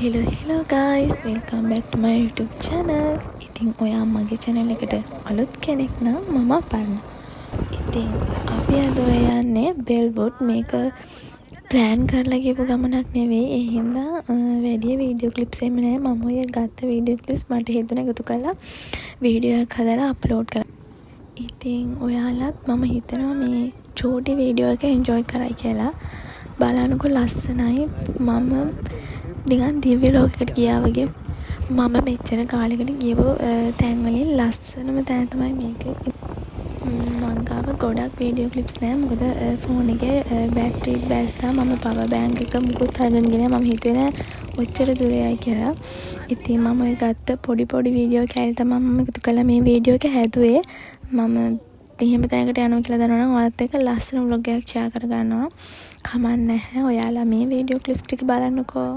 hello guys, welcome back to my YouTube channel. ඉතින් ඔයා මගේ channel එකට අලුත් කෙනෙක් නම් මම අපර්ණ. ඉතින් අපි අද යන්නේ Bellwood. මේක plan කරලා ගිහපු ගමනක් නෙවෙයි. ඒ හින්දා වැඩි වීඩියෝ clips එන්නේ නැහැ. මම ඔය ගත්ත වීඩියෝ clips මට හිතුණා එකතු කරලා වීඩියෝ එකක් හදලා අප්ලෝඩ් කරන්න. ඉතින් ඔයාලත් මම හිතනවා මේ චූටි වීඩියෝ එක enjoy කරයි කියලා. බලන්නකො ලස්සනයි. මම නිකන් දිව්‍ය ලෝකයකට ගියා වගේ. මම මෙච්චර කාලෙකට ගියපු තැන් වලින් ලස්සනම තැන තමයි මේක. මං ගාව ගොඩක් වීඩියෝ ක්ලිප්ස් නෑ. මොකද ෆෝන් එකේ බැටරිත් බැස්සා. මම පවර් බෑන්ක් එක මුකුත් අරගෙන ගියේ නෑ. මම හිතුවේ නෑ ඔච්චර දුර යයි කියලා. ඉතින් මම ඔය ගත්ත පොඩි වීඩියෝ කැලේ තමයි මම එකතු කළා මේ වීඩියෝ එක හැදුවේ. මම මෙහෙම තැනකට යනවා කියලා දන්නවනම් ඔයාලත් එක්ක ලස්සන vlog එකක් share කරගන්නවා. කමක් නැහැ. ඔයාලා මේ වීඩියෝ ක්ලිප්ස් ටික බලන්නකෝ.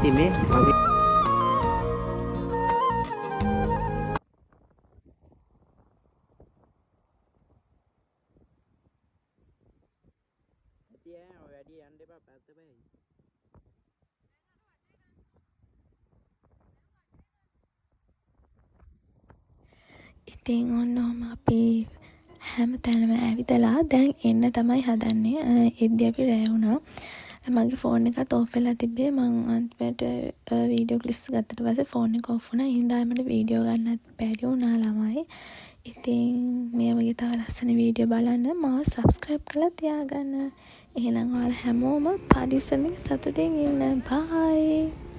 Ini kami ඉතින් ඔන්නෝම අපි හැම තැනම ඇවිදලා දැන් එන්න තමයි හදන්නේ. එද්දි අපි රැ වුණා. මගේ ෆෝන් එකත් ඔෆ් වෙලා තිබ්බේ. මං අන්තිමට වීඩියෝ ක්ලිප්ස් ගත්තට පස්සේ ෆෝන් එක ඔෆ් වුණා. හින්දා මට වීඩියෝ ගන්නත් බැරි වුණා ළමයි. ඉතින් මේ වගේ තව ලස්සන වීඩියෝ බලන්න මාව subscribe කරලා තියාගන්න. එහෙනම් ඔයාලා හැමෝම පරිස්සමින් සතුටින් ඉන්න. bye.